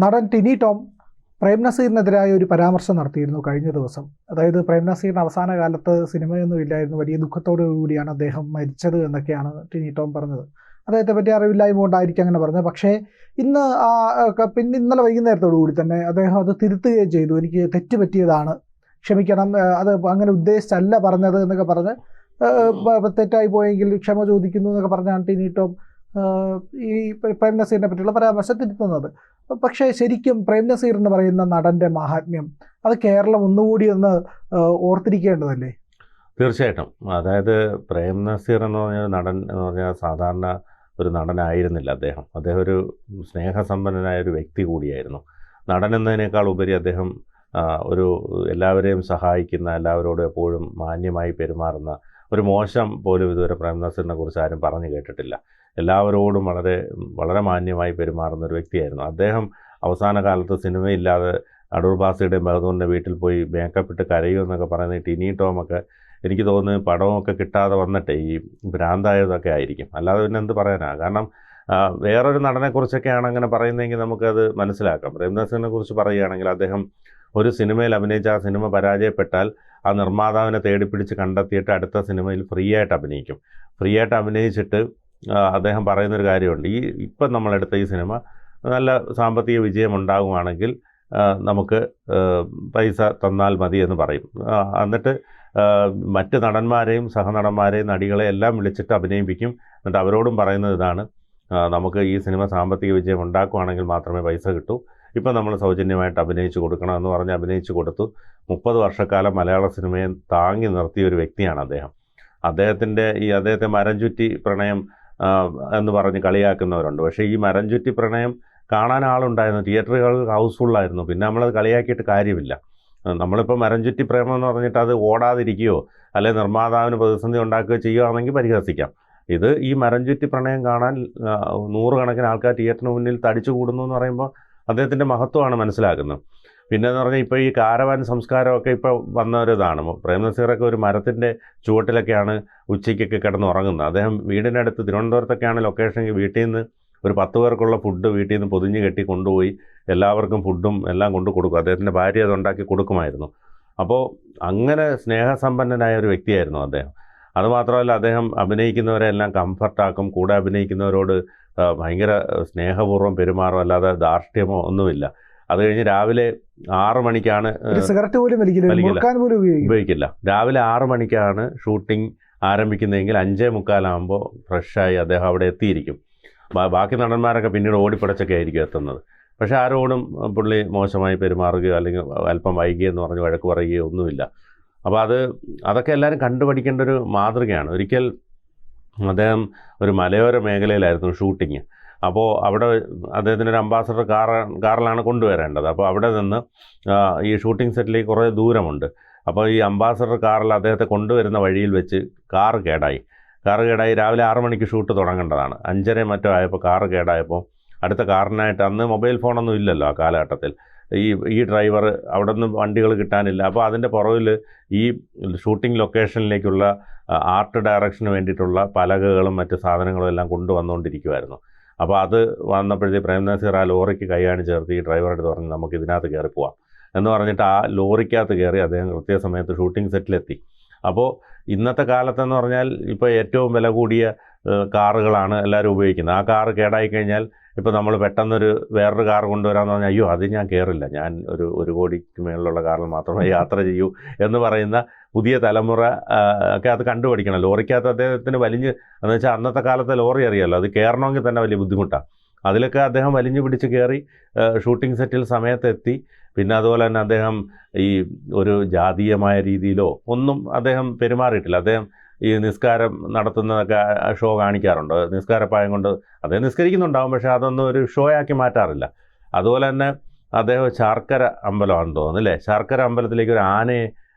നടൻ ടിനി ടോം പ്രേം നസീറിനെതിരായ ഒരു പരാമർശം നടത്തിയിരുന്നു കഴിഞ്ഞ ദിവസം. അതായത് പ്രേം നസീറിന് അവസാന കാലത്ത് സിനിമയൊന്നും ഇല്ലായിരുന്നു, വലിയ ദുഃഖത്തോടു കൂടിയാണ് അദ്ദേഹം മരിച്ചത് എന്നൊക്കെയാണ് ടിനി ടോം പറഞ്ഞത്. അദ്ദേഹത്തെ പറ്റി അറിവില്ലായ്മ കൊണ്ടായിരിക്കും അങ്ങനെ പറഞ്ഞത്. പക്ഷേ ഇന്ന് പിന്നെ ഇന്നലെ വൈകുന്നേരത്തോടു കൂടി തന്നെ അദ്ദേഹം അത് തിരുത്തുകയും ചെയ്തു. എനിക്ക് തെറ്റ് പറ്റിയതാണ്, ക്ഷമിക്കണം, അത് അങ്ങനെ ഉദ്ദേശിച്ചല്ല പറഞ്ഞത് എന്നൊക്കെ പറഞ്ഞ് തെറ്റായി പോയെങ്കിൽ ക്ഷമ ചോദിക്കുന്നു എന്നൊക്കെ പറഞ്ഞാണ് ടിനി ടോം ഈ പ്രേം നസീറിനെ പറ്റിയുള്ള പരാമർശം തിരുത്തുന്നത്. പക്ഷേ ശരിക്കും പ്രേം നസീർ എന്ന് പറയുന്ന നടൻ്റെ മഹാത്മ്യം അത് കേരളം ഒന്നുകൂടി ഒന്ന് ഓർത്തിരിക്കേണ്ടതല്ലേ? തീർച്ചയായിട്ടും. അതായത് പ്രേം നസീർ എന്ന് പറഞ്ഞ നടൻ എന്ന് പറഞ്ഞാൽ സാധാരണ ഒരു നടനായിരുന്നില്ല അദ്ദേഹം. അദ്ദേഹം ഒരു സ്നേഹസമ്പന്നനായ ഒരു വ്യക്തി കൂടിയായിരുന്നു. നടൻ എന്നതിനേക്കാൾ ഉപരി അദ്ദേഹം ഒരു എല്ലാവരെയും സഹായിക്കുന്ന, എല്ലാവരോടും എപ്പോഴും മാന്യമായി പെരുമാറുന്ന, ഒരു മോശം പോലും ഇതുവരെ പ്രേം നസീറിനെ കുറിച്ച് ആരും പറഞ്ഞു കേട്ടിട്ടില്ല. എല്ലാവരോടും വളരെ വളരെ മാന്യമായി പെരുമാറുന്ന ഒരു വ്യക്തിയായിരുന്നു അദ്ദേഹം. അവസാന കാലത്ത് സിനിമയില്ലാതെ അടൂർ ബാസിയുടെയും ബഹദൂറിൻ്റെ വീട്ടിൽ പോയി മേക്കപ്പ് ഇട്ട് കരയുമെന്നൊക്കെ പറയുന്ന ടിനി ടോമൊക്കെ എനിക്ക് തോന്നുന്നു പടമൊക്കെ കിട്ടാതെ വന്നിട്ടേ ഈ ഭ്രാന്തായതൊക്കെ ആയിരിക്കും. അല്ലാതെ പിന്നെ എന്ത് പറയാനാണ്? കാരണം വേറൊരു നടനെക്കുറിച്ചൊക്കെയാണ് അങ്ങനെ പറയുന്നതെങ്കിൽ നമുക്കത് മനസ്സിലാക്കാം. പ്രേം നസീറിനെ കുറിച്ച് പറയുകയാണെങ്കിൽ അദ്ദേഹം ഒരു സിനിമയിൽ അഭിനയിച്ച് ആ സിനിമ പരാജയപ്പെട്ടാൽ ആ നിർമ്മാതാവിനെ തേടിപ്പിടിച്ച് കണ്ടെത്തിയിട്ട് അടുത്ത സിനിമയിൽ ഫ്രീ ആയിട്ട് അഭിനയിക്കും. ഫ്രീ ആയിട്ട് അഭിനയിച്ചിട്ട് അദ്ദേഹം പറയുന്നൊരു കാര്യമുണ്ട്, ഇപ്പം നമ്മളെടുത്ത ഈ സിനിമ നല്ല സാമ്പത്തിക വിജയം ഉണ്ടാകുവാണെങ്കിൽ നമുക്ക് പൈസ തന്നാൽ മതി എന്ന് പറയും. എന്നിട്ട് മറ്റ് നടന്മാരെയും സഹനടന്മാരെയും നടികളെ എല്ലാം വിളിച്ചിട്ട് അഭിനയിപ്പിക്കും. എന്നിട്ട് അവരോടും പറയുന്നത് ഇതാണ്, നമുക്ക് ഈ സിനിമ സാമ്പത്തിക വിജയം ഉണ്ടാക്കുവാണെങ്കിൽ മാത്രമേ പൈസ കിട്ടൂ, ഇപ്പം നമ്മൾ സൗജന്യമായിട്ട് അഭിനയിച്ച് കൊടുക്കണമെന്ന് പറഞ്ഞ് അഭിനയിച്ച് കൊടുത്തു. 30 വർഷക്കാലം മലയാള സിനിമയെ താങ്ങി നിർത്തിയ ഒരു വ്യക്തിയാണ് അദ്ദേഹം. അദ്ദേഹത്തെ മരം ചുറ്റി പ്രണയം എന്ന് പറഞ്ഞ് കളിയാക്കുന്നവരുണ്ട്. പക്ഷേ ഈ മരം ചുറ്റി പ്രണയം കാണാൻ ആളുണ്ടായിരുന്നു, തിയേറ്ററുകൾ ഹൗസ്ഫുള്ളായിരുന്നു. പിന്നെ നമ്മളത് കളിയാക്കിയിട്ട് കാര്യമില്ല. നമ്മളിപ്പോൾ മരം ചുറ്റി പ്രേമം എന്ന് പറഞ്ഞിട്ട് അത് ഓടാതിരിക്കുകയോ അല്ലെങ്കിൽ നിർമ്മാതാവിന് പ്രതിസന്ധി ഉണ്ടാക്കുകയോ ചെയ്യുകയാണെങ്കിൽ പരിഹസിക്കാം. ഈ മരം ചുറ്റി പ്രണയം കാണാൻ 100 കണക്കിന് ആൾക്കാർ തിയേറ്ററിന് മുന്നിൽ തടിച്ചു കൂടുന്നു എന്ന് പറയുമ്പോൾ അദ്ദേഹത്തിൻ്റെ മഹത്വമാണ് മനസ്സിലാക്കുന്നത്. പിന്നെയെന്ന് പറഞ്ഞാൽ ഇപ്പോൾ ഈ കാരവാൻ സംസ്കാരമൊക്കെ ഇപ്പോൾ വന്നൊരിതാണ്. പ്രേം നസീറൊക്കെ ഒരു മരത്തിൻ്റെ ചുവട്ടിലൊക്കെയാണ് ഉച്ചയ്ക്കൊക്കെ കിടന്നുറങ്ങുന്നത്. അദ്ദേഹം വീടിനടുത്ത് തിരുവനന്തപുരത്തൊക്കെയാണ് ലൊക്കേഷൻ, വീട്ടിൽ നിന്ന് ഒരു 10 പേർക്കുള്ള ഫുഡ് വീട്ടിൽ നിന്ന് പൊതിഞ്ഞ് കെട്ടി കൊണ്ടുപോയി എല്ലാവർക്കും ഫുഡും എല്ലാം കൊണ്ടു കൊടുക്കും. അദ്ദേഹത്തിൻ്റെ ഭാര്യ അതുണ്ടാക്കി കൊടുക്കുമായിരുന്നു. അപ്പോൾ അങ്ങനെ സ്നേഹസമ്പന്നനായ ഒരു വ്യക്തിയായിരുന്നു അദ്ദേഹം. അതുമാത്രമല്ല, അദ്ദേഹം അഭിനയിക്കുന്നവരെ എല്ലാം കംഫർട്ടാക്കും, കൂടെ അഭിനയിക്കുന്നവരോട് ഭയങ്കര സ്നേഹപൂർവ്വം പെരുമാറും, അല്ലാതെ ധാർഷ്ട്യമോ ഒന്നുമില്ല. അത് കഴിഞ്ഞ് രാവിലെ 6 മണിക്കാണ് സിഗരറ്റ് പോലും ഉപയോഗിക്കില്ല. രാവിലെ 6 മണിക്കാണ് ഷൂട്ടിംഗ് ആരംഭിക്കുന്നതെങ്കിൽ 5:45 ഫ്രഷായി അദ്ദേഹം അവിടെ എത്തിയിരിക്കും. ബാക്കി നടന്മാരൊക്കെ പിന്നീട് ഓടിപ്പടച്ചൊക്കെ ആയിരിക്കും എത്തുന്നത്. പക്ഷേ ആരോടും പുള്ളി മോശമായി പെരുമാറുകയോ അല്ലെങ്കിൽ അല്പം വൈകിയെന്ന് പറഞ്ഞ് വഴക്ക് പറയുകയോ ഒന്നുമില്ല. അപ്പോൾ അതൊക്കെ എല്ലാവരും കണ്ടുപഠിക്കേണ്ട ഒരു മാതൃകയാണ്. ഒരിക്കൽ അദ്ദേഹം ഒരു മലയോര മേഖലയിലായിരുന്നു ഷൂട്ടിങ്. അപ്പോൾ അവിടെ അദ്ദേഹത്തിനൊരു അംബാസഡർ കാറിലാണ് കൊണ്ടുവരേണ്ടത്. അപ്പോൾ അവിടെ നിന്ന് ഈ ഷൂട്ടിംഗ് സെറ്റിലേക്ക് കുറേ ദൂരമുണ്ട്. അപ്പോൾ ഈ അംബാസഡർ കാറിൽ അദ്ദേഹത്തെ കൊണ്ടുവരുന്ന വഴിയിൽ വെച്ച് കാറ് കേടായി. രാവിലെ 6 മണിക്ക് ഷൂട്ട് തുടങ്ങേണ്ടതാണ്. 5:30 മറ്റോ ആയപ്പോൾ കാറ് കേടായപ്പോൾ അടുത്ത കാറിനായിട്ട്, അന്ന് മൊബൈൽ ഫോണൊന്നും ഇല്ലല്ലോ ആ കാലഘട്ടത്തിൽ, ഈ ഡ്രൈവർ അവിടെ നിന്ന് വണ്ടികൾ കിട്ടാനില്ല. അപ്പോൾ അതിൻ്റെ പുറകിൽ ഈ ഷൂട്ടിംഗ് ലൊക്കേഷനിലേക്കുള്ള ആർട്ട് ഡയറക്ഷന് വേണ്ടിയിട്ടുള്ള പലകകളും മറ്റ് സാധനങ്ങളും എല്ലാം കൊണ്ടുവന്നുകൊണ്ടിരിക്കുമായിരുന്നു. അപ്പോൾ അത് വന്നപ്പോഴത്തേക്ക് പ്രേം നസീർ ആ ലോറിക്ക് കൈയാണ് ചേർത്ത് ഈ ഡ്രൈവറുടെ പറഞ്ഞ് നമുക്ക് ഇതിനകത്ത് കയറി പോവാം എന്ന് പറഞ്ഞിട്ട് ആ ലോറിക്കകത്ത് കയറി അദ്ദേഹം കൃത്യസമയത്ത് ഷൂട്ടിംഗ് സെറ്റിലെത്തി. അപ്പോൾ ഇന്നത്തെ കാലത്തെന്ന് പറഞ്ഞാൽ ഇപ്പോൾ ഏറ്റവും വില കൂടിയ കാറുകളാണ് എല്ലാവരും ഉപയോഗിക്കുന്നത്. ആ കാറ് കേടായി കഴിഞ്ഞാൽ ഇപ്പോൾ നമ്മൾ പെട്ടെന്നൊരു വേറൊരു കാർ കൊണ്ടുവരാമെന്ന് പറഞ്ഞാൽ അയ്യോ അത് ഞാൻ കയറില്ല, ഞാൻ ഒരു 1 കോടിക്ക് മേളിലുള്ള കാറിൽ മാത്രമേ യാത്ര ചെയ്യൂ എന്ന് പറയുന്ന പുതിയ തലമുറ ഒക്കെ അത് കണ്ടുപഠിക്കണം. ലോറിക്കകത്ത് അദ്ദേഹത്തിന് എന്ന് വെച്ചാൽ അന്നത്തെ കാലത്തെ ലോറി അറിയാമല്ലോ, അത് കയറണമെങ്കിൽ തന്നെ വലിയ ബുദ്ധിമുട്ടാണ്. അതിലൊക്കെ അദ്ദേഹം വലിഞ്ഞു പിടിച്ച് കയറി ഷൂട്ടിംഗ് സെറ്റിൽ സമയത്തെത്തി. പിന്നെ അതുപോലെ തന്നെ അദ്ദേഹം ഈ ഒരു ജാതീയമായ രീതിയിലോ ഒന്നും അദ്ദേഹം പെരുമാറിയിട്ടില്ല. അദ്ദേഹം ഈ നിസ്കാരം നടത്തുന്നതൊക്കെ ഷോ കാണിക്കാറുണ്ട്. നിസ്കാരപ്പായം കൊണ്ട് അദ്ദേഹം നിസ്കരിക്കുന്നുണ്ടാവും, പക്ഷേ അതൊന്നും ഒരു ഷോ ആക്കി മാറ്റാറില്ല. അതുപോലെ തന്നെ അദ്ദേഹം ശർക്കര അമ്പലമാണെന്ന് തോന്നുന്നു, ശർക്കര അമ്പലത്തിലേക്ക് ഒരു ആനയെ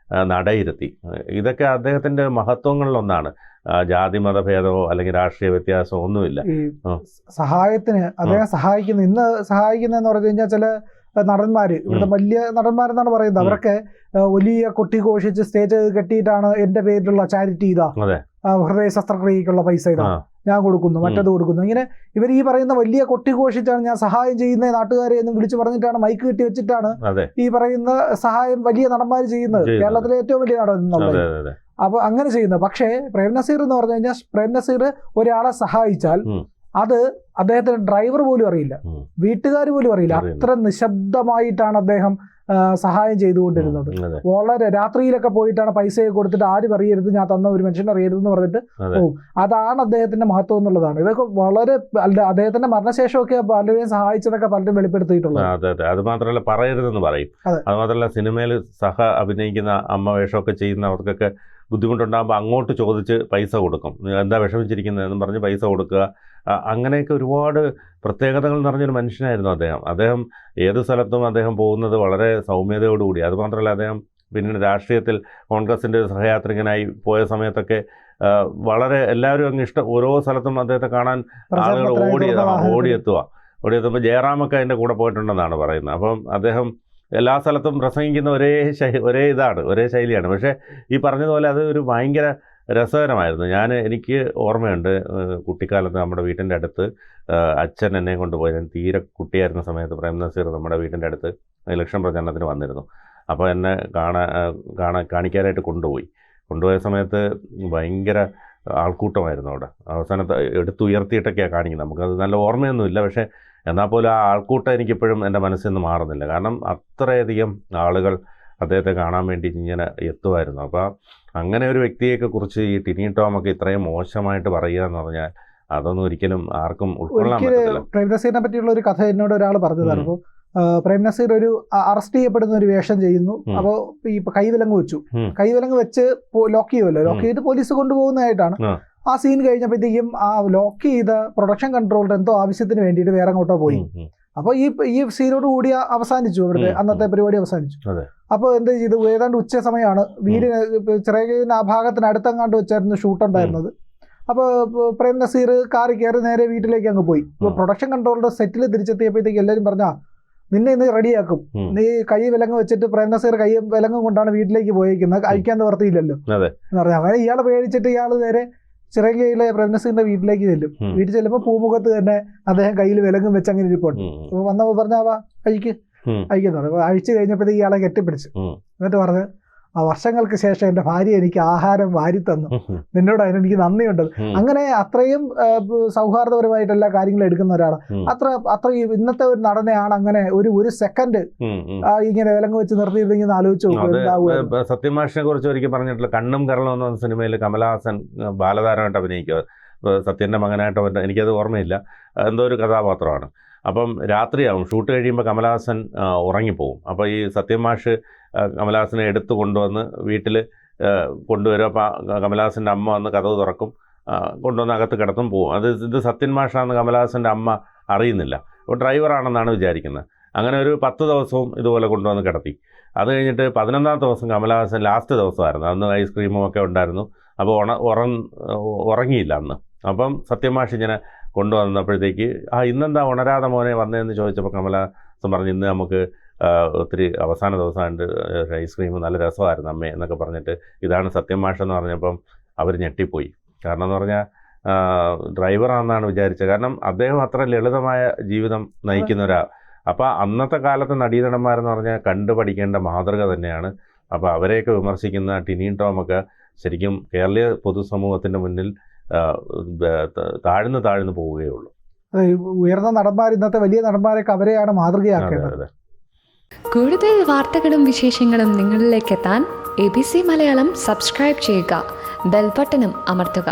നടയിരുത്തി. ഇതൊക്കെ അദ്ദേഹത്തിൻ്റെ മഹത്വങ്ങളിലൊന്നാണ്. ജാതി മതഭേദമോ അല്ലെങ്കിൽ രാഷ്ട്രീയ വ്യത്യാസമോ ഒന്നുമില്ല. സഹായത്തിന് അദ്ദേഹം സഹായിക്കുന്നതെന്ന് പറഞ്ഞു കഴിഞ്ഞാൽ ചില നടന്മാർ, ഇവിടുത്തെ വലിയ നടന്മാരെന്നാണ് പറയുന്നത്, അവരൊക്കെ വലിയ കൊട്ടിഘോഷിച്ച് സ്റ്റേജ് കെട്ടിയിട്ടാണ് എൻ്റെ പേരിലുള്ള ചാരിറ്റി ഇതാ, ഹൃദയ ശസ്ത്രക്രിയക്കുള്ള പൈസ ഇതാ ഞാൻ കൊടുക്കുന്നു, മറ്റത് കൊടുക്കുന്നു. ഇങ്ങനെ ഇവർ ഈ പറയുന്ന വലിയ കൊട്ടിഘോഷിച്ചാണ് ഞാൻ സഹായം ചെയ്യുന്ന നാട്ടുകാരെ എന്ന് വിളിച്ചു പറഞ്ഞിട്ടാണ് മൈക്ക് കെട്ടി വെച്ചിട്ടാണ് ഈ പറയുന്ന സഹായം വലിയ നടന്മാർ ചെയ്യുന്നത്. കേരളത്തിലെ ഏറ്റവും വലിയ നടൻ എന്നുള്ളത്. അപ്പൊ അങ്ങനെ ചെയ്യുന്നത്. പക്ഷേ പ്രേം നസീർ എന്ന് പറഞ്ഞു കഴിഞ്ഞാൽ പ്രേം നസീർ ഒരാളെ സഹായിച്ചാൽ അത് അദ്ദേഹത്തിന് ഡ്രൈവർ പോലും അറിയില്ല, വീട്ടുകാർ പോലും അറിയില്ല. അത്ര നിശബ്ദമായിട്ടാണ് അദ്ദേഹം സഹായം ചെയ്തുകൊണ്ടിരുന്നത്. വളരെ രാത്രിയിലൊക്കെ പോയിട്ടാണ് പൈസയൊക്കെ കൊടുത്തിട്ട് ആരും അറിയരുത്, ഞാൻ തന്ന ഒരു മനുഷ്യൻ അറിയരുതെന്ന് പറഞ്ഞിട്ട് പോകും. അതാണ് അദ്ദേഹത്തിന്റെ മഹത്വം എന്നുള്ളതാണ്. ഇതൊക്കെ വളരെ അദ്ദേഹത്തിന്റെ മരണശേഷമൊക്കെ പലരെയും സഹായിച്ചതൊക്കെ പലരും വെളിപ്പെടുത്തിയിട്ടുള്ളത്. അതെ, അത് മാത്രമല്ല പറയരുതെന്ന് പറയും. അത് മാത്രമല്ല സിനിമയിൽ അഭിനയിക്കുന്ന അമ്മ വേഷമൊക്കെ ചെയ്യുന്നവർക്കൊക്കെ ബുദ്ധിമുട്ടുണ്ടാകുമ്പോൾ അങ്ങോട്ട് ചോദിച്ച് പൈസ കൊടുക്കും. എന്താ വിഷമിച്ചിരിക്കുന്നതെന്ന് പറഞ്ഞ് പൈസ കൊടുക്കുക. അങ്ങനെയൊക്കെ ഒരുപാട് പ്രത്യേകതകൾ നിറഞ്ഞൊരു മനുഷ്യനായിരുന്നു അദ്ദേഹം. ഏത് സ്ഥലത്തും അദ്ദേഹം പോകുന്നത് വളരെ സൗമ്യതയോടുകൂടി. അതുമാത്രമല്ല അദ്ദേഹം പിന്നീട് രാഷ്ട്രീയത്തിൽ കോൺഗ്രസിൻ്റെ ഒരു സഹയാത്രികനായി പോയ സമയത്തൊക്കെ വളരെ എല്ലാവരും അങ്ങ് ഓരോ സ്ഥലത്തും അദ്ദേഹത്തെ കാണാൻ ആളുകൾ ഓടിയെത്തുമ്പോൾ ജയറാമൊക്കെ അതിൻ്റെ കൂടെ പോയിട്ടുണ്ടെന്നാണ് പറയുന്നത്. അപ്പം അദ്ദേഹം എല്ലാ സ്ഥലത്തും പ്രസംഗിക്കുന്ന ഒരേ ശൈലിയാണ്. പക്ഷേ ഈ പറഞ്ഞതുപോലെ അത് ഒരു ഭയങ്കര രസകരമായിരുന്നു. എനിക്ക് ഓർമ്മയുണ്ട്, കുട്ടിക്കാലത്ത് നമ്മുടെ വീട്ടിൻ്റെ അടുത്ത് അച്ഛൻ എന്നെ കൊണ്ടുപോയി. ഞാൻ തീരെ കുട്ടിയായിരുന്ന സമയത്ത് പ്രേം നസീർ നമ്മുടെ വീട്ടിൻ്റെ അടുത്ത് ഇലക്ഷൻ പ്രചരണത്തിന് വന്നിരുന്നു. അപ്പോൾ എന്നെ കാണിക്കാനായിട്ട് കൊണ്ടുപോയ സമയത്ത് ഭയങ്കര ആൾക്കൂട്ടമായിരുന്നു അവിടെ. അവസാനത്ത് എടുത്തുയർത്തിയിട്ടൊക്കെയാണ് കാണിക്കുന്നത്. നമുക്കത് നല്ല ഓർമ്മയൊന്നുമില്ല. പക്ഷേ എന്നാൽ പോലും ആ ആൾക്കൂട്ടം എനിക്കിപ്പോഴും എൻ്റെ മനസ്സിൽ നിന്ന് മാറുന്നില്ല. കാരണം അത്രയധികം ആളുകൾ അദ്ദേഹത്തെ കാണാൻ വേണ്ടി ഇങ്ങനെ എത്തുമായിരുന്നു. അപ്പോൾ അങ്ങനെ ഒരു വ്യക്തിയെയൊക്കെ കുറിച്ച് ഈ ടിനി ടോമൊക്കെ ഇത്രയും മോശമായിട്ട് പറയുക എന്ന് പറഞ്ഞാൽ അതൊന്നും ഒരിക്കലും ആർക്കും ഉൾക്കൊള്ളാൻ പറ്റില്ല. പ്രേം നസീറിനെ പറ്റിയുള്ള ഒരു കഥ എന്നോട് ഒരാൾ പറഞ്ഞതാണ്. അപ്പോൾ പ്രേം നസീർ ഒരു അറസ്റ്റ് ചെയ്യപ്പെടുന്ന ഒരു വേഷം ചെയ്യുന്നു. അപ്പോൾ ഈ കൈവിലങ്ങ് വെച്ച് ലോക്ക് ചെയ്യുമല്ലോ, ലോക്ക് ചെയ്ത് പോലീസ് കൊണ്ടുപോകുന്നതായിട്ടാണ്. ആ സീൻ കഴിഞ്ഞപ്പോഴത്തേക്കും ആ ലോക്ക് ചെയ്ത പ്രൊഡക്ഷൻ കൺട്രോളർ എന്തോ ആവശ്യത്തിന് വേണ്ടിയിട്ട് വേറെ അങ്ങോട്ടോ പോയി. അപ്പോൾ ഈ സീനോട് കൂടി അവസാനിച്ചു, ഇവിടുത്തെ അന്നത്തെ പരിപാടി അവസാനിച്ചു. അപ്പോൾ എന്ത് ചെയ്തു, ഏതാണ്ട് ഉച്ച സമയമാണ്. വീടിന് ചിറകിന് ആ ഭാഗത്തിനടുത്തെങ്ങാണ്ട് വെച്ചായിരുന്നു ഷൂട്ട് ഉണ്ടായിരുന്നത്. അപ്പോൾ പ്രേം നസീർ കാറിൽ കയറി നേരെ വീട്ടിലേക്ക് അങ്ങ് പോയി. ഇപ്പോൾ പ്രൊഡക്ഷൻ കൺട്രോളറുടെ സെറ്റിൽ തിരിച്ചെത്തിയപ്പോഴത്തേക്ക് എല്ലാവരും പറഞ്ഞാ നിന്നെ ഇന്ന് റെഡിയാക്കും, നീ കൈ വിലങ്ങ് വെച്ചിട്ട് പ്രേം നസീർ കൈ വിലങ്ങും കൊണ്ടാണ് വീട്ടിലേക്ക് പോയിരിക്കുന്നത്, അയക്കാൻ നിവർത്തിയില്ലല്ലോ എന്ന് പറഞ്ഞു. അങ്ങനെ ഇയാൾ പേടിച്ചിട്ട് ഇയാൾ നേരെ ചിറകിലെ പ്രേം നസീറിന്റെ വീട്ടിലേക്ക് ചെല്ലും. വീട്ടിൽ ചെല്ലുമ്പോൾ പൂമുഖത്ത് തന്നെ അദ്ദേഹം കയ്യിൽ വിലങ്ങും വെച്ച് അങ്ങനെ ഇരിപ്പുണ്ട്. അപ്പോൾ വന്നപ്പോൾ പറഞ്ഞാ അയക്കുന്നത്. അപ്പോൾ അഴിച്ചു കഴിഞ്ഞപ്പോഴത്തേക്ക് ഇയാളെ കെട്ടിപ്പിടിച്ചു. എന്നിട്ട് പറഞ്ഞ്, വർഷങ്ങൾക്ക് ശേഷം എൻ്റെ ഭാര്യ എനിക്ക് ആഹാരം വാരി തന്നു, നിന്നോട് അതിനെനിക്ക് നന്ദിയുണ്ട്. അങ്ങനെ അത്രയും സൗഹാർദ്ദപരമായിട്ട് എല്ലാ കാര്യങ്ങളും എടുക്കുന്ന ഒരാളാണ്. അത്രയും ഇന്നത്തെ ഒരു നടനെയാണ് അങ്ങനെ ഒരു സെക്കൻഡ് ഇങ്ങനെ വിലങ്ങ് വെച്ച് നിർത്തിയിരുന്നെങ്കിൽ ആലോചിച്ച് നോക്കും. സത്യമാഷിനെ കുറിച്ച് ഒരിക്കൽ പറഞ്ഞിട്ടുള്ള കണ്ണും കരളും എന്ന സിനിമയിൽ കമലഹാസൻ ബാലതാരമായിട്ട് അഭിനയിക്കുക, സത്യൻ്റെ മകനായിട്ട്. എനിക്കത് ഓർമ്മയില്ല, എന്തോ ഒരു കഥാപാത്രമാണ്. അപ്പം രാത്രിയാവും, ഷൂട്ട് കഴിയുമ്പോൾ കമലഹാസൻ ഉറങ്ങിപ്പോവും. അപ്പോൾ ഈ സത്യമാഷ് കമലഹാസനെ എടുത്തു കൊണ്ടുവന്ന് വീട്ടിൽ കൊണ്ടുവരും. അപ്പോൾ കമലഹാസൻ്റെ അമ്മ വന്ന് കതവ് തുറക്കും, കൊണ്ടുവന്ന് അകത്ത് കിടത്തും പോവും. ഇത് സത്യൻ മാഷാണെന്ന് കമലഹാസൻ്റെ അമ്മ അറിയുന്നില്ല. അപ്പോൾ ഡ്രൈവറാണെന്നാണ് വിചാരിക്കുന്നത്. അങ്ങനെ ഒരു 10 ദിവസവും ഇതുപോലെ കൊണ്ടുവന്ന് കിടത്തി. അത് കഴിഞ്ഞിട്ട് 11ാമത്തെ ദിവസം കമലഹാസൻ ലാസ്റ്റ് ദിവസമായിരുന്നു, അന്ന് ഐസ്ക്രീമും ഒക്കെ ഉണ്ടായിരുന്നു. അപ്പോൾ ഉറങ്ങിയില്ല അന്ന്. അപ്പം സത്യമാഷ് ഇങ്ങനെ കൊണ്ടുവന്നപ്പോഴത്തേക്ക് ഇന്നെന്താ ഉണരാതെ മോനെ വന്നതെന്ന് ചോദിച്ചപ്പോൾ കമലഹാസൻ പറഞ്ഞു, ഇന്ന് നമുക്ക് ഒത്തിരി അവസാന ദിവസമായിട്ട് ഐസ്ക്രീം നല്ല രസമായിരുന്നു അമ്മേ എന്നൊക്കെ പറഞ്ഞിട്ട് ഇതാണ് സത്യമാഷ് എന്ന് പറഞ്ഞപ്പം അവർ ഞെട്ടിപ്പോയി. കാരണം എന്ന് പറഞ്ഞാൽ ഡ്രൈവറാണെന്നാണ് വിചാരിച്ചത്. കാരണം അദ്ദേഹം അത്ര ലളിതമായ ജീവിതം നയിക്കുന്ന ഒരാൾ. അപ്പോൾ അന്നത്തെ കാലത്തെ നടീനടന്മാരെന്ന് പറഞ്ഞാൽ കണ്ടുപഠിക്കേണ്ട മാതൃക തന്നെയാണ്. അപ്പോൾ അവരെയൊക്കെ വിമർശിക്കുന്ന ടിനി ടോമൊക്കെ ശരിക്കും കേരളീയ പൊതുസമൂഹത്തിൻ്റെ മുന്നിൽ താഴ്ന്നു പോവുകയുള്ളൂ. ഉയർന്ന നടന്മാർ, ഇന്നത്തെ വലിയ നടന്മാരൊക്കെ അവരെയാണ് മാതൃകയാക്കേണ്ടത്. കൂടുതൽ വാർത്തകളും വിശേഷങ്ങളും നിങ്ങളിലേക്ക് എത്താൻ ABC മലയാളം സബ്സ്ക്രൈബ് ചെയ്യുക, ബെൽ ബട്ടണും അമർത്തുക.